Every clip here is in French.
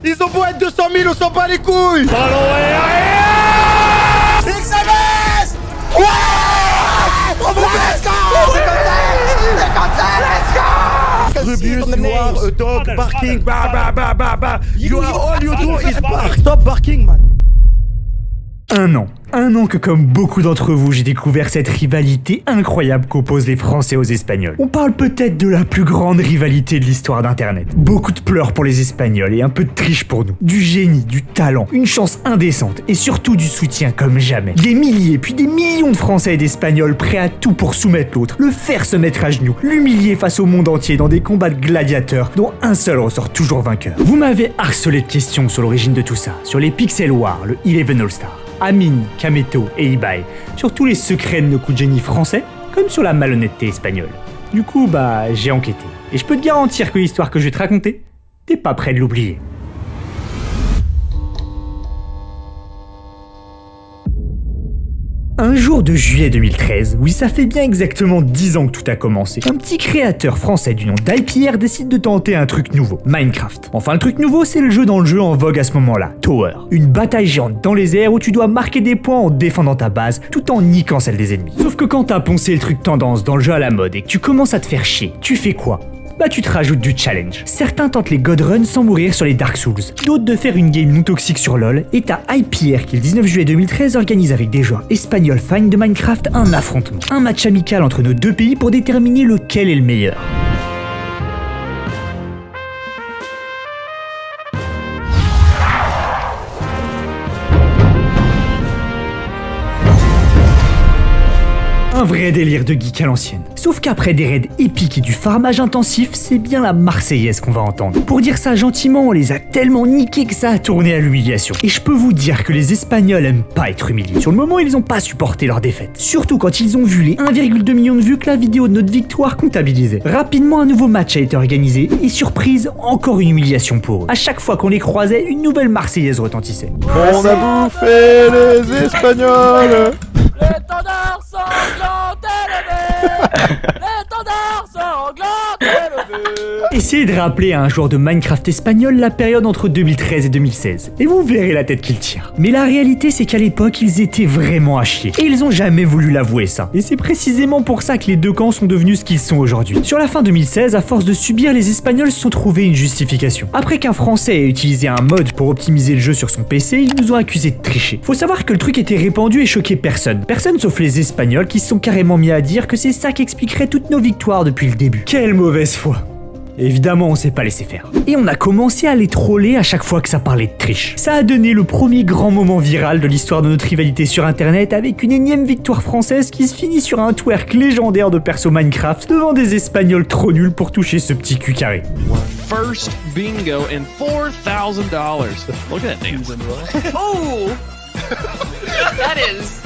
Ils ont beau être 200 000, on s'en bat les couilles. Ballon aérien. XMS. Ouais. On va let's go. Let's go. You are a dog barking, ba ba ba ba ba. You are all you do is bark. Stop barking, man. Un an que comme beaucoup d'entre vous, j'ai découvert cette rivalité incroyable qu'opposent les Français aux Espagnols. On parle peut-être de la plus grande rivalité de l'histoire d'Internet. Beaucoup de pleurs pour les Espagnols et un peu de triche pour nous. Du génie, du talent, une chance indécente et surtout du soutien comme jamais. Des milliers puis des millions de Français et d'Espagnols prêts à tout pour soumettre l'autre, le faire se mettre à genoux, l'humilier face au monde entier dans des combats de gladiateurs dont un seul ressort toujours vainqueur. Vous m'avez harcelé de questions sur l'origine de tout ça, sur les Pixel Wars, le 11 All-Star. Amine, Kameto et Ibai, sur tous les secrets de nos coups de génie français, comme sur la malhonnêteté espagnole. Du coup, j'ai enquêté. Et je peux te garantir que l'histoire que je vais te raconter, t'es pas prêt de l'oublier. Un jour de juillet 2013, oui ça fait bien exactement 10 ans que tout a commencé, un petit créateur français du nom d'Hypierre décide de tenter un truc nouveau, Minecraft. Enfin le truc nouveau c'est le jeu dans le jeu en vogue à ce moment-là, Tower. Une bataille géante dans les airs où tu dois marquer des points en défendant ta base tout en niquant celle des ennemis. Sauf que quand t'as poncé le truc tendance dans le jeu à la mode et que tu commences à te faire chier, tu fais quoi ? Tu te rajoutes du challenge. Certains tentent les God Run sans mourir sur les Dark Souls, d'autres de faire une game non toxique sur LoL, et t'as Hypierre qui le 19 juillet 2013 organise avec des joueurs espagnols fans de Minecraft un affrontement. Un match amical entre nos deux pays pour déterminer lequel est le meilleur. Un vrai délire de geek à l'ancienne. Sauf qu'après des raids épiques et du farmage intensif, c'est bien la Marseillaise qu'on va entendre. Pour dire ça gentiment, on les a tellement niqués que ça a tourné à l'humiliation. Et je peux vous dire que les Espagnols aiment pas être humiliés. Sur le moment, ils ont pas supporté leur défaite. Surtout quand ils ont vu les 1,2 million de vues que la vidéo de notre victoire comptabilisait. Rapidement, un nouveau match a été organisé et surprise, encore une humiliation pour eux. À chaque fois qu'on les croisait, une nouvelle Marseillaise retentissait. On a bouffé les Espagnols. L'étendard sanglant élevé. L'étendard sanglant élevé. Essayez de rappeler à un joueur de Minecraft espagnol la période entre 2013 et 2016, et vous verrez la tête qu'ils tirent. Mais la réalité c'est qu'à l'époque ils étaient vraiment à chier, et ils ont jamais voulu l'avouer ça. Et c'est précisément pour ça que les deux camps sont devenus ce qu'ils sont aujourd'hui. Sur la fin 2016, à force de subir, les Espagnols se sont trouvés une justification. Après qu'un Français ait utilisé un mod pour optimiser le jeu sur son PC, ils nous ont accusés de tricher. Faut savoir que le truc était répandu et choquait personne. Personne sauf les Espagnols qui se sont carrément mis à dire que c'est ça qui expliquerait toutes nos victoires depuis le début. Quelle mauvaise foi! Évidemment, on s'est pas laissé faire. Et on a commencé à les troller à chaque fois que ça parlait de triche. Ça a donné le premier grand moment viral de l'histoire de notre rivalité sur internet avec une énième victoire française qui se finit sur un twerk légendaire de perso Minecraft devant des Espagnols trop nuls pour toucher ce petit cul carré. First bingo and $4,000. Look at that dance. Oh! That is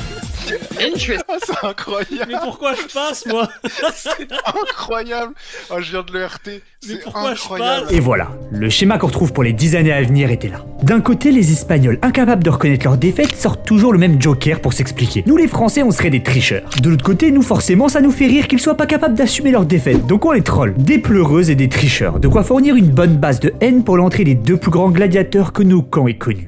interesting. Ah, c'est incroyable. Mais pourquoi je passe, moi? C'est incroyable. Oh, je viens de le RT. Mais C'est pourquoi incroyable. Et voilà, le schéma qu'on retrouve pour les 10 années à venir était là. D'un côté, les Espagnols, incapables de reconnaître leur défaite, sortent toujours le même joker pour s'expliquer. Nous les Français, on serait des tricheurs. De l'autre côté, nous forcément, ça nous fait rire qu'ils soient pas capables d'assumer leur défaite, donc on les troll. Des pleureuses et des tricheurs, de quoi fournir une bonne base de haine pour l'entrée des deux plus grands gladiateurs que nos camps aient connus.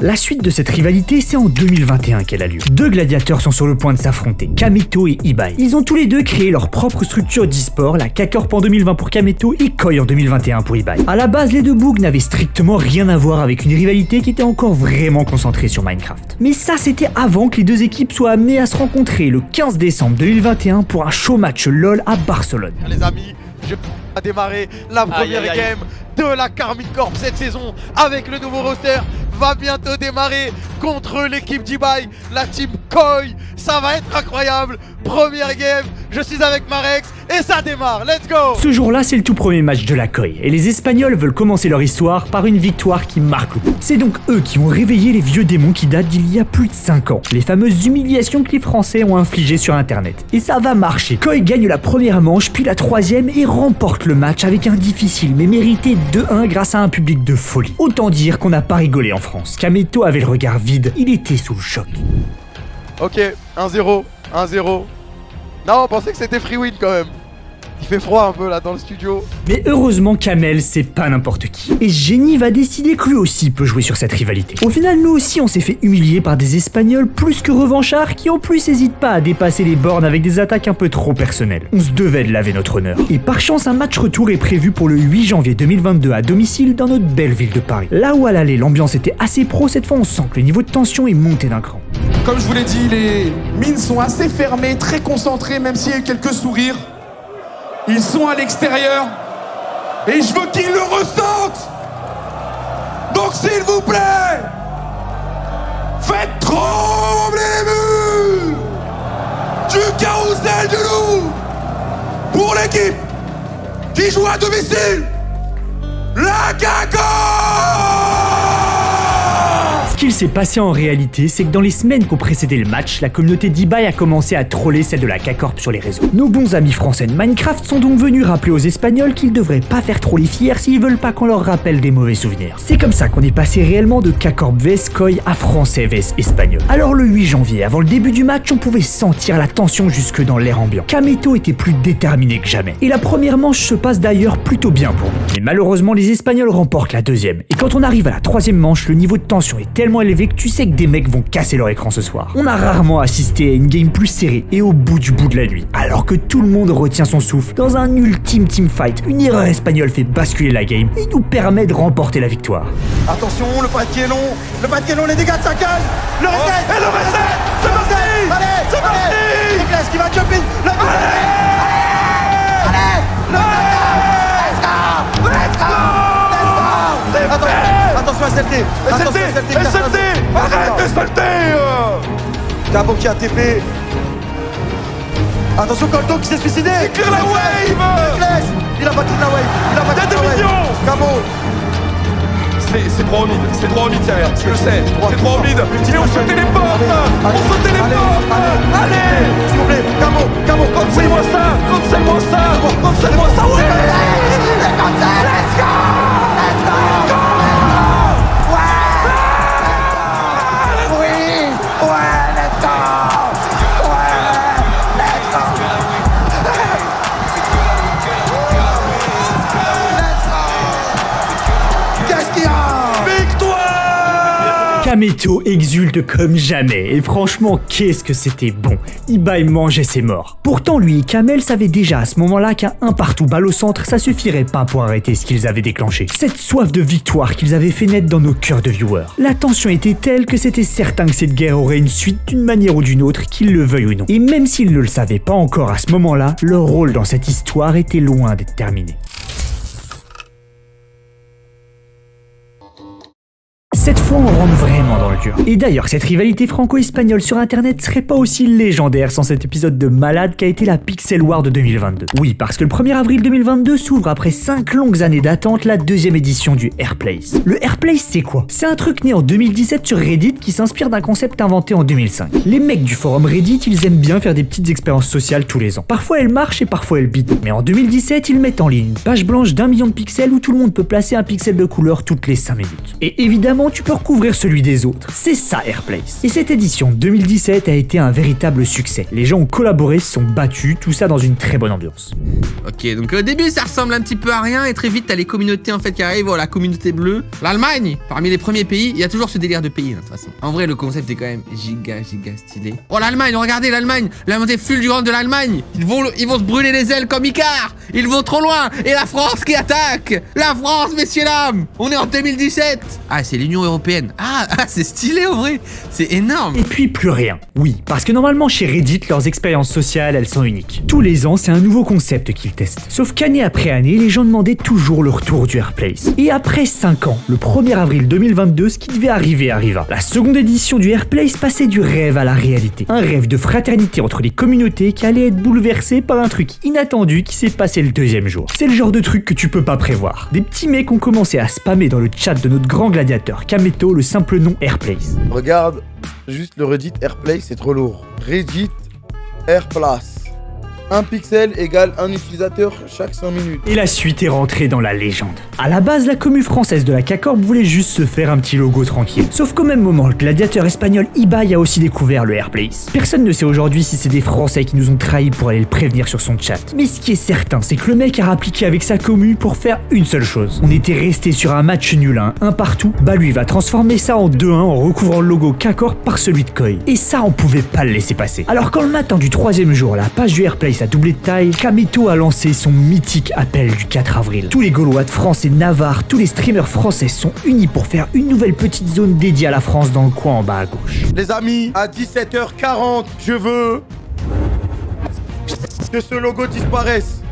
La suite de cette rivalité, c'est en 2021 qu'elle a lieu. Deux gladiateurs sont sur le point de s'affronter, Kameto et Ibai. Ils ont tous les deux créé leur propre structure d'e-sport, la K-Corp en 2020 pour Kameto et Koi en 2021 pour Ibai. À la base, les deux bougs n'avaient strictement rien à voir avec une rivalité qui était encore vraiment concentrée sur Minecraft. Mais ça, c'était avant que les deux équipes soient amenées à se rencontrer le 15 décembre 2021 pour un show match LoL à Barcelone. Les amis, je vais démarrer la première game de la Karmine Corp cette saison avec le nouveau roster. Va bientôt démarrer contre l'équipe d'Ibai, la team Koi. Ça va être incroyable. Première game, je suis avec Marex et ça démarre. Let's go. Ce jour-là, c'est le tout premier match de la Koi et les Espagnols veulent commencer leur histoire par une victoire qui marque le coup. C'est donc eux qui ont réveillé les vieux démons qui datent d'il y a plus de 5 ans. Les fameuses humiliations que les Français ont infligées sur internet. Et ça va marcher. Koi gagne la première manche, puis la troisième et remporte le match avec un difficile mais mérité 2-1 grâce à un public de folie. Autant dire qu'on n'a pas rigolé en France. Kameto avait le regard vide, il était sous le choc. Ok, 1-0, 1-0. Non, on pensait que c'était free win quand même. Il fait froid un peu là dans le studio. Mais heureusement Kamel c'est pas n'importe qui. Et Génie va décider que lui aussi peut jouer sur cette rivalité. Au final nous aussi on s'est fait humilier par des Espagnols plus que revanchards qui en plus hésitent pas à dépasser les bornes avec des attaques un peu trop personnelles. On se devait de laver notre honneur. Et par chance un match retour est prévu pour le 8 janvier 2022 à domicile dans notre belle ville de Paris. Là où à l'aller l'ambiance était assez pro, cette fois on sent que le niveau de tension est monté d'un cran. Comme je vous l'ai dit, les mines sont assez fermées, très concentrées, même s'il y a eu quelques sourires. Ils sont à l'extérieur et je veux qu'ils le ressentent. Donc s'il vous plaît, faites trembler les murs du carrousel du loup pour l'équipe qui joue à domicile, la Cacorp. Ce qu'il s'est passé en réalité, c'est que dans les semaines qui ont précédé le match, la communauté d'eBay a commencé à troller celle de la Cacorp sur les réseaux. Nos bons amis français de Minecraft sont donc venus rappeler aux Espagnols qu'ils devraient pas faire trop les fiers s'ils veulent pas qu'on leur rappelle des mauvais souvenirs. C'est comme ça qu'on est passé réellement de Cacorp vs Koi à français vs espagnol. Alors le 8 janvier, avant le début du match, on pouvait sentir la tension jusque dans l'air ambiant. Kameto était plus déterminé que jamais. Et la première manche se passe d'ailleurs plutôt bien pour nous. Mais malheureusement, les Espagnols remportent la deuxième. Et quand on arrive à la troisième manche, le niveau de tension est tellement élevé que tu sais que des mecs vont casser leur écran ce soir. On a rarement assisté à une game plus serrée et au bout de la nuit. Alors que tout le monde retient son souffle, dans un ultime teamfight, une erreur espagnole fait basculer la game et nous permet de remporter la victoire. Attention, le pas qui est long, les dégâts de sa gueule. Le reset, Et le reset, c'est parti. Allez, C'est parti. Nicolas qui va jump in. Attention à SLT. SLT. Arrête de salter. Cabo qui a TP. Attention Colton qui s'est suicidé. Clear la wave. Il a battu la wave. Il y a des millions. Cabo. C'est trop humide, derrière, tu le sais, c'est trop humide. Et on se téléporte. Allez. S'il vous plaît, Cabo. Cancelle-moi ça, ouais. Let's go. Kameto exulte comme jamais, et franchement, qu'est-ce que c'était bon. eBay mangeait ses morts. Pourtant, lui et Kamel savaient déjà à ce moment-là qu'un 1 partout balle au centre, ça suffirait pas pour arrêter ce qu'ils avaient déclenché. Cette soif de victoire qu'ils avaient fait naître dans nos cœurs de viewers. La tension était telle que c'était certain que cette guerre aurait une suite d'une manière ou d'une autre, qu'ils le veuillent ou non. Et même s'ils ne le savaient pas encore à ce moment-là, leur rôle dans cette histoire était loin d'être terminé. Cette fois, on rentre vraiment dans le dur. Et d'ailleurs, cette rivalité franco-espagnole sur internet serait pas aussi légendaire sans cet épisode de malade qu'a été la Pixel War de 2022. Oui, parce que le 1er avril 2022 s'ouvre après 5 longues années d'attente la deuxième édition du Airplace. Le Airplace, c'est quoi? C'est un truc né en 2017 sur Reddit qui s'inspire d'un concept inventé en 2005. Les mecs du forum Reddit, ils aiment bien faire des petites expériences sociales tous les ans. Parfois elles marchent et parfois elles bident. Mais en 2017, ils mettent en ligne une page blanche d'1 million de pixels où tout le monde peut placer un pixel de couleur toutes les 5 minutes. Et évidemment, tu peux recouvrir celui des autres. C'est ça Airplace. Et cette édition 2017 a été un véritable succès. Les gens ont collaboré, se sont battus, tout ça dans une très bonne ambiance. Ok, donc au début ça ressemble un petit peu à rien et très vite t'as les communautés en fait qui arrivent, la communauté bleue. L'Allemagne, parmi les premiers pays, il y a toujours ce délire de pays de toute façon. En vrai le concept est quand même giga stylé. Oh l'Allemagne, regardez l'Allemagne, la montée fulgurante de l'Allemagne. Ils vont se brûler les ailes comme Icar. Ils vont trop loin. Et la France qui attaque. La France, messieurs dames. On est en 2017. Ah c'est l'Union Européenne. Ah c'est stylé en vrai. C'est énorme. Et puis plus rien. Oui, parce que normalement chez Reddit, leurs expériences sociales, elles sont uniques. Tous les ans, c'est un nouveau concept qu'ils testent. Sauf qu'année après année, les gens demandaient toujours le retour du Airplace. Et après 5 ans, le 1er avril 2022, ce qui devait arriver arriva. La seconde édition du Airplace passait du rêve à la réalité. Un rêve de fraternité entre les communautés qui allait être bouleversé par un truc inattendu qui s'est passé le deuxième jour. C'est le genre de truc que tu peux pas prévoir. Des petits mecs ont commencé à spammer dans le chat de notre grand gladiateur Kameto le simple nom Airplace. Regarde, juste le Reddit Airplace, c'est trop lourd. Reddit Airplace. Un pixel égale un utilisateur chaque 5 minutes. Et la suite est rentrée dans la légende. À la base, la commu française de la K-Corp voulait juste se faire un petit logo tranquille. Sauf qu'au même moment, le gladiateur espagnol eBay a aussi découvert le Airplace. Personne ne sait aujourd'hui si c'est des Français qui nous ont trahis pour aller le prévenir sur son chat. Mais ce qui est certain, c'est que le mec a appliqué avec sa commu pour faire une seule chose. On était resté sur un match nul, un partout. Bah lui va transformer ça en 2-1 en recouvrant le logo K-Corp par celui de Koi. Et ça, on pouvait pas le laisser passer. Alors quand le matin du 3e jour, la page du Airplace a doublé de taille, Kameto a lancé son mythique appel du 4 avril. Tous les Gaulois de France et Navarre, tous les streamers français sont unis pour faire une nouvelle petite zone dédiée à la France dans le coin en bas à gauche. Les amis, à 17h40, je veux que ce logo disparaisse.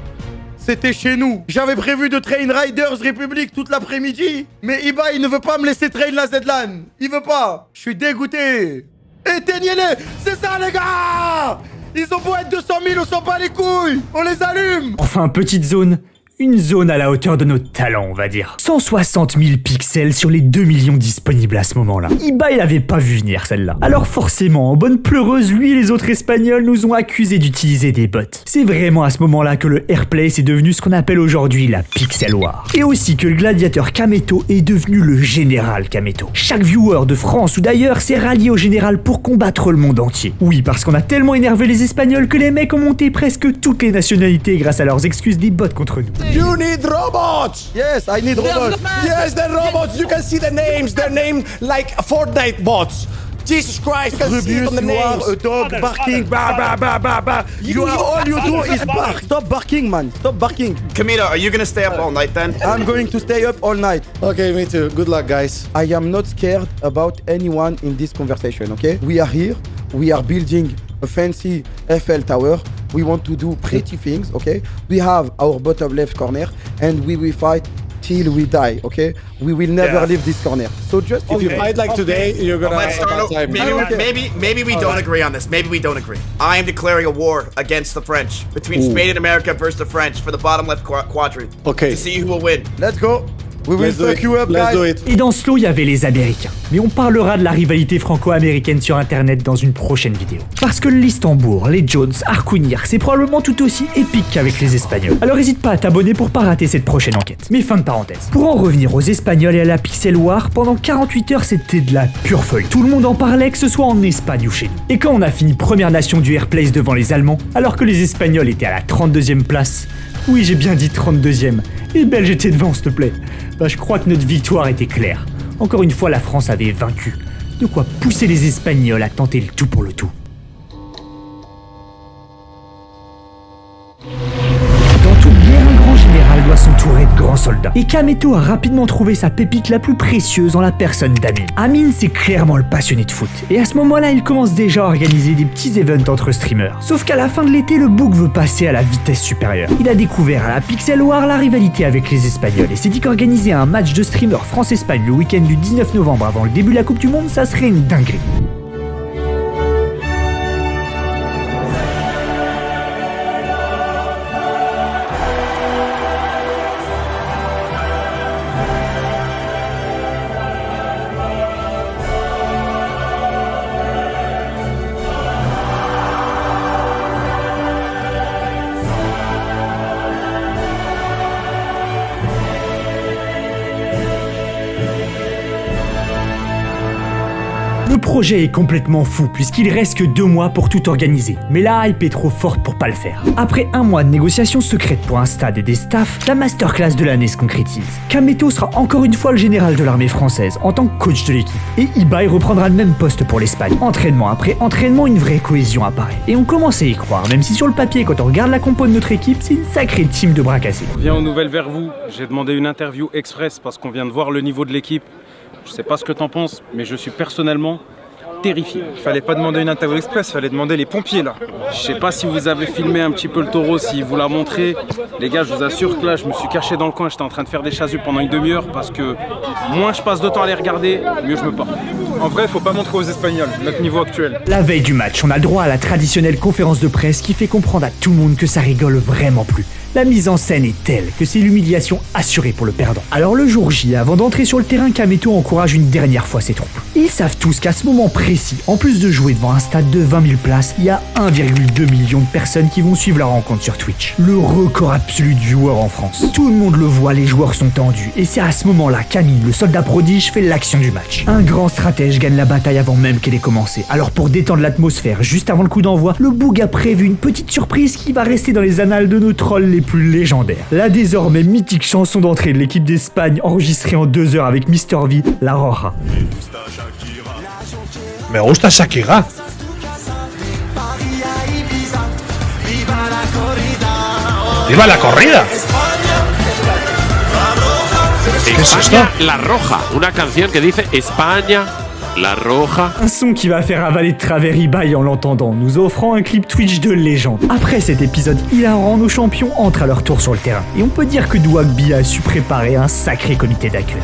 C'était chez nous. J'avais prévu de train Riders République toute l'après-midi, mais eBay ne veut pas me laisser train la Z-Lan. Il veut pas. Je suis dégoûté. Éteignez-les. C'est ça, les gars. Ils ont beau être 200 000, on s'en bat les couilles. On les allume. Enfin, petite zone. Une zone à la hauteur de nos talents, on va dire. 160 000 pixels sur les 2 millions disponibles à ce moment-là. eBay l'avait pas vu venir, celle-là. Alors forcément, en bonne pleureuse, lui et les autres Espagnols nous ont accusés d'utiliser des bots. C'est vraiment à ce moment-là que le Airplace est devenu ce qu'on appelle aujourd'hui la Pixel War. Et aussi que le gladiateur Kameto est devenu le général Kameto. Chaque viewer de France ou d'ailleurs s'est rallié au général pour combattre le monde entier. Oui, parce qu'on a tellement énervé les Espagnols que les mecs ont monté presque toutes les nationalités grâce à leurs excuses des bots contre nous. You need robots! Yes, I need robots. Yes, the robots. You can see the names. They're named like Fortnite bots. Jesus Christ, you can see it on the names. A dog barking. Bah, bah, bah, bah, bah. All you do is bark. Stop barking, man. Stop barking. Camila, are you gonna stay up all night then? I'm going to stay up all night. Okay, me too. Good luck, guys. I am not scared about anyone in this conversation, okay? We are here. We are building a fancy Eiffel Tower. We want to do pretty things, okay? We have our bottom left corner and we will fight till we die, okay? We will never leave this corner. So just If you fight like today, you're gonna Let's have a bad time. Maybe we don't agree on this. Maybe we don't agree. I am declaring a war against the French. Between Spain and America versus the French for the bottom left quadrant. Okay. To see who will win. Let's go. We will fuck you up, Let's guys. do it. Et dans ce lot, il y avait les Américains. Mais on parlera de la rivalité franco-américaine sur internet dans une prochaine vidéo. Parce que le Listembourg, les Jones, Arcounier, c'est probablement tout aussi épique qu'avec les Espagnols. Alors n'hésite pas à t'abonner pour pas rater cette prochaine enquête. Mais fin de parenthèse. Pour en revenir aux Espagnols et à la Pixel War, pendant 48 heures c'était de la pure folie. Tout le monde en parlait, que ce soit en Espagne ou chez nous. Et quand on a fini première nation du Airplace devant les Allemands, alors que les Espagnols étaient à la 32e place, oui j'ai bien dit 32e, les Belges étaient devant s'il te plaît, bah je crois que notre victoire était claire. Encore une fois la France avait vaincu. De quoi pousser les Espagnols à tenter le tout pour le tout. Dans toute guerre, un grand général doit s'entourer de grands soldats. Et Kameto a rapidement trouvé sa pépite la plus précieuse en la personne d'Amine. Amine, c'est clairement le passionné de foot. Et à ce moment-là, il commence déjà à organiser des petits events entre streamers. Sauf qu'à la fin de l'été, le bouc veut passer à la vitesse supérieure. Il a découvert à la Pixel War la rivalité avec les Espagnols et s'est dit qu'organiser un match de streamers France-Espagne le week-end du 19 novembre avant le début de la Coupe du Monde, ça serait une dinguerie. Le projet est complètement fou puisqu'il reste que 2 mois pour tout organiser. Mais la hype est trop forte pour pas le faire. Après 1 mois de négociations secrètes pour un stade et des staffs, la masterclass de l'année se concrétise. Kameto sera encore une fois le général de l'armée française en tant que coach de l'équipe. Et eBay reprendra le même poste pour l'Espagne. Entraînement après entraînement, une vraie cohésion apparaît. Et on commence à y croire, même si sur le papier, quand on regarde la compo de notre équipe, c'est une sacrée team de bras cassés. On vient aux nouvelles vers vous. J'ai demandé une interview express parce qu'on vient de voir le niveau de l'équipe. Je sais pas ce que t'en penses, mais je suis personnellement terrifié. Fallait pas demander une interview express, fallait demander les pompiers là. Je sais pas si vous avez filmé un petit peu le taureau, si vous l'a montré. Les gars, je vous assure que là, je me suis caché dans le coin, j'étais en train de faire des chasubles pendant une demi-heure parce que moins je passe de temps à les regarder, mieux je me porte. En vrai, faut pas montrer aux Espagnols notre niveau actuel. La veille du match, on a le droit à la traditionnelle conférence de presse qui fait comprendre à tout le monde que ça rigole vraiment plus. La mise en scène est telle que c'est l'humiliation assurée pour le perdant. Alors le jour J, avant d'entrer sur le terrain, Kameto encourage une dernière fois ses troupes. Ils savent tous qu'à ce moment précis, en plus de jouer devant un stade de 20 000 places, il y a 1,2 million de personnes qui vont suivre la rencontre sur Twitch. Le record absolu de viewers en France. Tout le monde le voit, les joueurs sont tendus. Et c'est à ce moment-là qu'Amine, le soldat prodige, fait l'action du match. Un grand stratège gagne la bataille avant même qu'elle ait commencé. Alors pour détendre l'atmosphère, juste avant le coup d'envoi, le Boug a prévu une petite surprise qui va rester dans les annales de nos trolls les plus légendaires. La désormais mythique chanson d'entrée de l'équipe d'Espagne enregistrée en 2 heures avec Mr V, La Roja. Me gusta Shakira. ¡Viva la corrida! ¿Qué es esto? La Roja, una canción que dice España, La Roja. Un son qui va faire avaler de travers Ibai en l'entendant, nous offrant un clip Twitch de légende. Après cet épisode hilarant, nos champions entrent à leur tour sur le terrain. Et on peut dire que Douagby a su préparer un sacré comité d'accueil.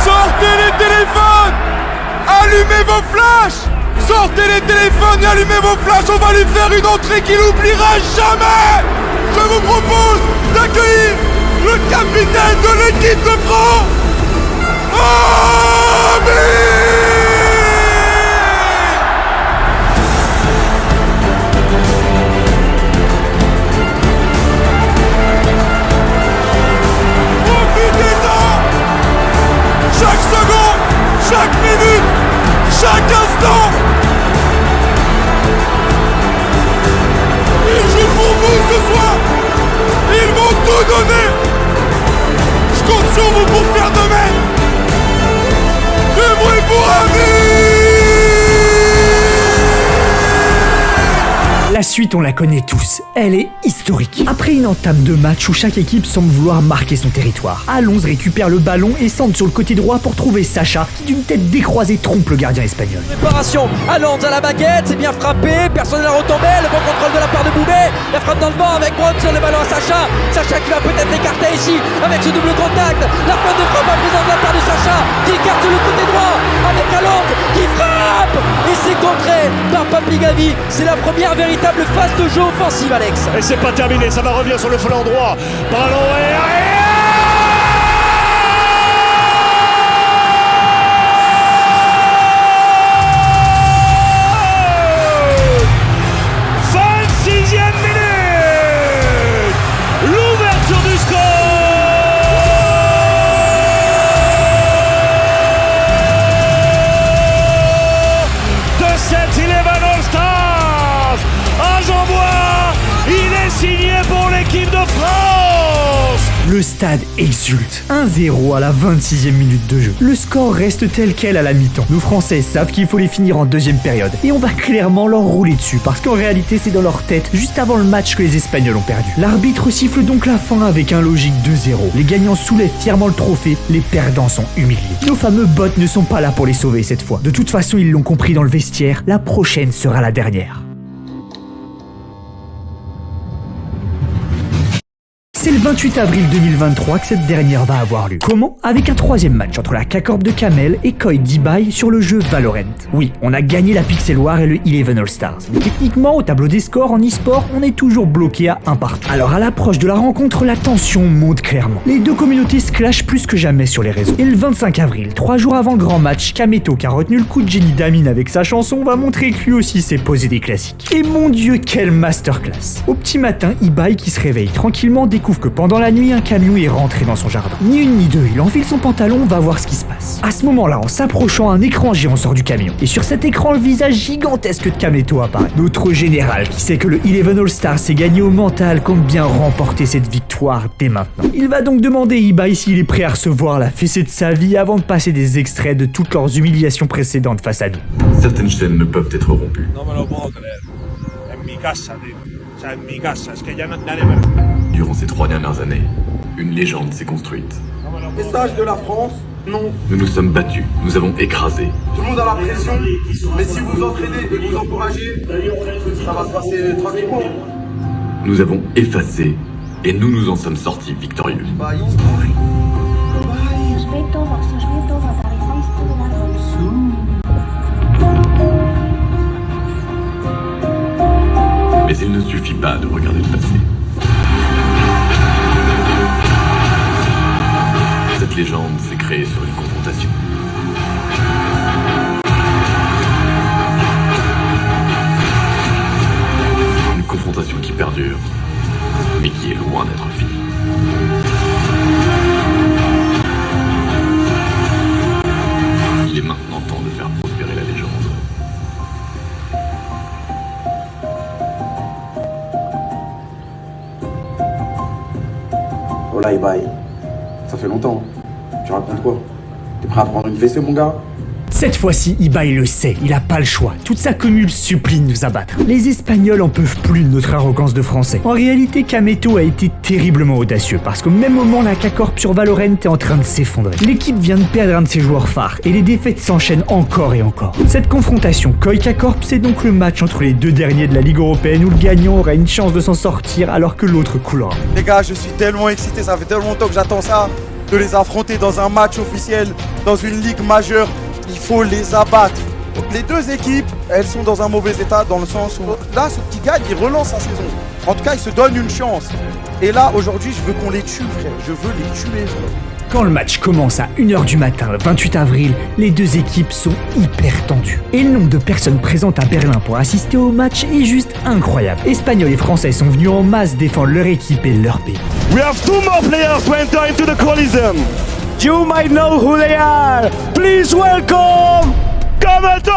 Sortez les téléphones! Allumez vos flashs! Sortez les téléphones et allumez vos flashs, on va lui faire une entrée qu'il n'oubliera jamais! Je vous propose d'accueillir le capitaine de l'équipe de France! Profitez-en! Chaque seconde, chaque minute, chaque instant! Ils jouent pour vous ce soir! Ils vont tout donner! Je compte sur vous pour faire de même! Du bruit pour La suite, on la connaît tous. Elle est historique. Après une entame de match où chaque équipe semble vouloir marquer son territoire, Alonso récupère le ballon et centre sur le côté droit pour trouver Sacha, qui d'une tête décroisée trompe le gardien espagnol. Préparation, Alonso à la baguette, c'est bien frappé, personne n'a retombé, le bon contrôle de la part de Boubé, la frappe dans le vent avec Brown sur le ballon à Sacha, Sacha qui va peut-être écarter ici avec ce double contact, la fin de frappe à présent de la part de Sacha, qui écarte le côté droit avec Alonso qui frappe, et c'est contré par Papi Gavi, c'est la première véritable phase de jeu offensive, Alex. Et c'est pas terminé, ça va revenir sur le flanc droit. Ballon aérien. 26e minute. L'ouverture du score de cette 11 All-Stars. Agenbois, il est signé pour l'équipe de France. Le stade exulte. 1-0 à la 26e minute de jeu. Le score reste tel quel à la mi-temps. Nos Français savent qu'il faut les finir en deuxième période. Et on va clairement leur rouler dessus, parce qu'en réalité c'est dans leur tête, juste avant le match, que les Espagnols ont perdu. L'arbitre siffle donc la fin avec un logique 2-0. Les gagnants soulèvent fièrement le trophée, les perdants sont humiliés. Nos fameux bots ne sont pas là pour les sauver cette fois. De toute façon, ils l'ont compris dans le vestiaire, la prochaine sera la dernière. C'est le 28 avril 2023 que cette dernière va avoir lieu. Comment? Avec un troisième match entre la K-Corp de Kamel et Koi d'Ibai sur le jeu Valorant. Oui, on a gagné la Pixel War et le 11 All-Stars. Mais techniquement, au tableau des scores en e-sport, on est toujours bloqué à 1 partout. Alors à l'approche de la rencontre, la tension monte clairement. Les deux communautés se clashent plus que jamais sur les réseaux. Et le 25 avril, 3 jours avant le grand match, Kameto, qui a retenu le coup de génie d'Amine avec sa chanson, va montrer que lui aussi sait poser des classiques. Et mon dieu, quelle masterclass! Au petit matin, Ibai, qui se réveille tranquillement, découvre que pendant la nuit, un camion est rentré dans son jardin. Ni une ni deux, il enfile son pantalon, va voir ce qui se passe. À ce moment-là, en s'approchant, un écran géant sort du camion. Et sur cet écran, le visage gigantesque de Kameto apparaît. Notre général, qui sait que le 11 All-Stars s'est gagné au mental, compte bien remporter cette victoire dès maintenant. Il va donc demander Ibai s'il est prêt à recevoir la fessée de sa vie avant de passer des extraits de toutes leurs humiliations précédentes face à nous. Certaines chaînes ne peuvent être rompues. Durant ces 3 dernières années, une légende s'est construite. Message de la France, non. Nous nous sommes battus, nous avons écrasé. Tout le monde a la pression, mais si vous entraînez et vous encouragez, ça va se passer tranquillement. Nous avons effacé et nous nous en sommes sortis victorieux. Mais Mais il ne suffit pas de regarder le passé. Cette légende s'est créée sur une confrontation. Une confrontation qui perdure, mais qui est loin d'être finie. Il est maintenant temps de faire prospérer la légende. Oh là, Ibai, ça fait longtemps. Tu racontes quoi? T'es prêt à prendre une fessée, mon gars? Cette fois-ci, Ibai le sait, il a pas le choix. Toute sa commune supplie de nous abattre. Les Espagnols en peuvent plus de notre arrogance de Français. En réalité, Kameto a été terriblement audacieux, parce qu'au même moment, la K-Corp sur Valorant est en train de s'effondrer. L'équipe vient de perdre un de ses joueurs phares, et les défaites s'enchaînent encore et encore. Cette confrontation Koi-K-Corp, c'est donc le match entre les deux derniers de la Ligue Européenne, où le gagnant aura une chance de s'en sortir, alors que l'autre coulera. Les gars, je suis tellement excité, ça fait tellement longtemps que j'attends ça, de les affronter dans un match officiel, dans une ligue majeure. Il faut les abattre. Les deux équipes, elles sont dans un mauvais état dans le sens où là, ceux qui gagnent, ils relancent sa saison. En tout cas, ils se donnent une chance. Et là, aujourd'hui, je veux qu'on les tue, frère. Je veux les tuer, frère. Quand le match commence à 1h du matin, le 28 avril, les deux équipes sont hyper tendues. Et le nombre de personnes présentes à Berlin pour assister au match est juste incroyable. Espagnols et Français sont venus en masse défendre leur équipe et leur pays. We have 2 more players to enter into the Coliseum. You might know who they are. Please welcome Kameto!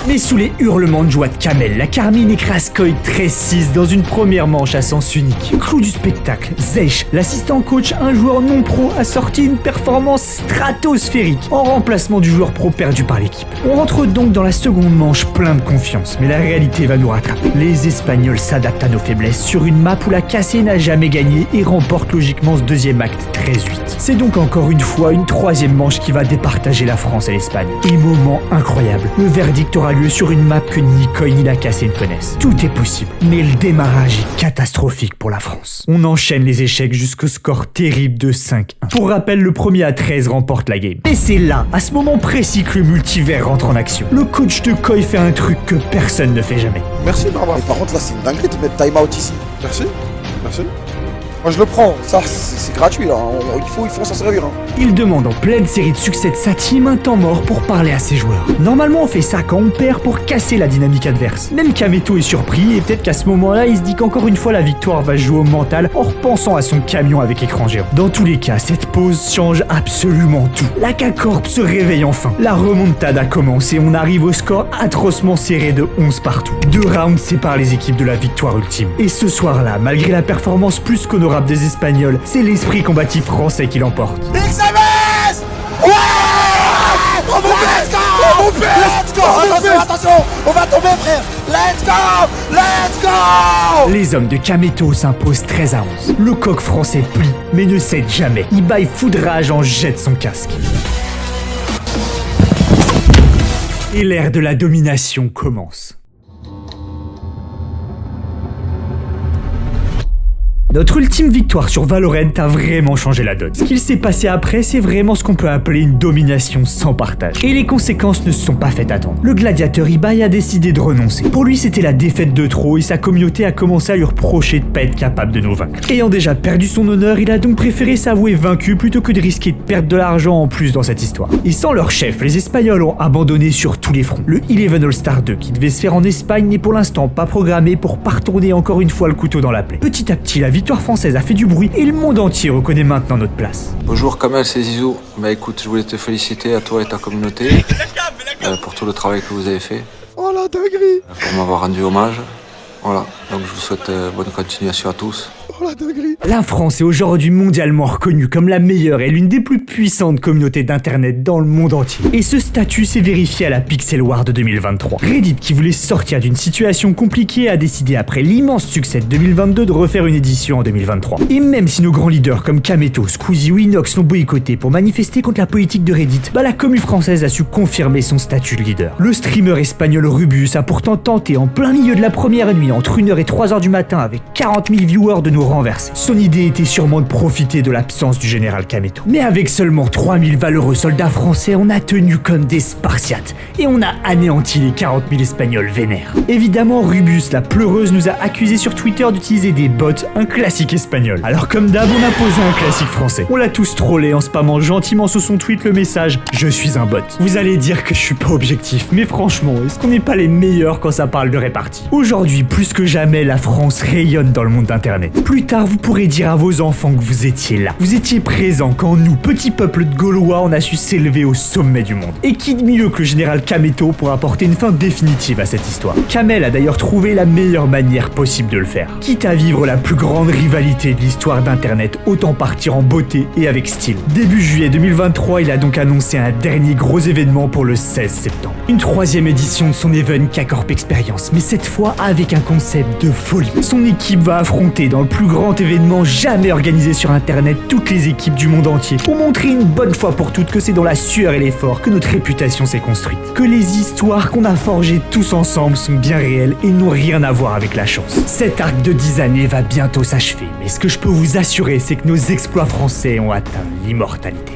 Mais sous les hurlements de joie de Kamel, la Carmine écrase Koi 13-6 dans une première manche à sens unique. Clou du spectacle, Zeich, l'assistant coach, un joueur non pro, a sorti une performance stratosphérique en remplacement du joueur pro perdu par l'équipe. On rentre donc dans la seconde manche plein de confiance, mais la réalité va nous rattraper. Les Espagnols s'adaptent à nos faiblesses sur une map où la KC n'a jamais gagné et remporte logiquement ce deuxième acte 13-8. C'est donc encore une fois une troisième manche qui va départager la France et l'Espagne. Et moment incroyable, le verdict aura lieu sur une map que ni Koi ni la KC ne connaissent. Tout est possible, mais le démarrage est catastrophique pour la France. On enchaîne les échecs jusqu'au score terrible de 5-1. Pour rappel, le premier à 13 remporte la game. Et c'est là, à ce moment précis, que le multivers rentre en action. Le coach de Koi fait un truc que personne ne fait jamais. Merci, Barba. Par contre, là, c'est une dinguerie de mettre time out ici. Merci. Merci. Moi, je le prends. Ça, c'est gratuit, là. Il faut s'en servir. Il demande en pleine série de succès de sa team un temps mort pour parler à ses joueurs. Normalement, on fait ça quand on perd pour casser la dynamique adverse. Même Kameto est surpris et peut-être qu'à ce moment-là, il se dit qu'encore une fois, la victoire va jouer au mental en repensant à son camion avec écran géant. Dans tous les cas, cette pause change absolument tout. La K-Corp se réveille enfin. La remontada commence et on arrive au score atrocement serré de 11 partout. 2 rounds séparent les équipes de la victoire ultime. Et ce soir-là, malgré la performance plus qu'honorable des Espagnols, c'est l'esprit combatif français qui l'emporte. XMS! Ouais! On peut! Let's go! Attention! On va tomber, frère! Let's go! Let's go! Les hommes de Kameto s'imposent 13-11. Le coq français plie, mais ne cède jamais. Ibai foudrage en jette son casque. Et l'ère de la domination commence. Notre ultime victoire sur Valorant a vraiment changé la donne. Ce qu'il s'est passé après, c'est vraiment ce qu'on peut appeler une domination sans partage. Et les conséquences ne se sont pas faites attendre. Le gladiateur Ibai a décidé de renoncer. Pour lui, c'était la défaite de trop et sa communauté a commencé à lui reprocher de pas être capable de nous vaincre. Ayant déjà perdu son honneur, il a donc préféré s'avouer vaincu plutôt que de risquer de perdre de l'argent en plus dans cette histoire. Et sans leur chef, les Espagnols ont abandonné sur tous les fronts. Le Eleven All-Star 2, qui devait se faire en Espagne, n'est pour l'instant pas programmé pour pas retourner encore une fois le couteau dans la plaie. Petit à petit, la victoire française a fait du bruit et le monde entier reconnaît maintenant notre place. Bonjour Kamel, c'est Zizou. Bah écoute, je voulais te féliciter à toi et ta communauté pour tout le travail que vous avez fait. Oh la dinguerie! Pour m'avoir rendu hommage. Voilà, donc je vous souhaite bonne continuation à tous. Oh la dinguerie. La France est aujourd'hui mondialement reconnue comme la meilleure et l'une des plus puissantes communautés d'internet dans le monde entier. Et ce statut s'est vérifié à la Pixel War de 2023. Reddit, qui voulait sortir d'une situation compliquée, a décidé après l'immense succès de 2022 de refaire une édition en 2023. Et même si nos grands leaders comme Kameto, Squeezie ou Inox l'ont boycotté pour manifester contre la politique de Reddit, la commu française a su confirmer son statut de leader. Le streamer espagnol Rubius a pourtant tenté en plein milieu de la première nuit, entre 1h et 3h du matin, avec 40 000 viewers, de nous renverser. Son idée était sûrement de profiter de l'absence du général Kameto. Mais avec seulement 3000 valeureux soldats français, on a tenu comme des Spartiates et on a anéanti les 40 000 Espagnols vénères. Évidemment, Rubius, la pleureuse, nous a accusé sur Twitter d'utiliser des bots, un classique espagnol. Alors comme d'hab, on a posé un classique français. On l'a tous trollé en spammant gentiment sous son tweet le message « Je suis un bot ». Vous allez dire que je suis pas objectif, mais franchement, est-ce qu'on n'est pas les meilleurs quand ça parle de répartie? Aujourd'hui, plus que jamais, la France rayonne dans le monde d'internet. Plus tard, vous pourrez dire à vos enfants que vous étiez là. Vous étiez présents quand nous, petit peuple de Gaulois, on a su s'élever au sommet du monde. Et qui de mieux que le général Kameto pour apporter une fin définitive à cette histoire? Kamel a d'ailleurs trouvé la meilleure manière possible de le faire. Quitte à vivre la plus grande rivalité de l'histoire d'internet, autant partir en beauté et avec style. Début juillet 2023, il a donc annoncé un dernier gros événement pour le 16 septembre. Une 3e édition de son event K-Corp Experience, mais cette fois avec un concept de folie. Son équipe va affronter dans le plus grand événement jamais organisé sur internet toutes les équipes du monde entier pour montrer une bonne fois pour toutes que c'est dans la sueur et l'effort que notre réputation s'est construite. Que les histoires qu'on a forgées tous ensemble sont bien réelles et n'ont rien à voir avec la chance. Cet arc de 10 années va bientôt s'achever, mais ce que je peux vous assurer, c'est que nos exploits français ont atteint l'immortalité.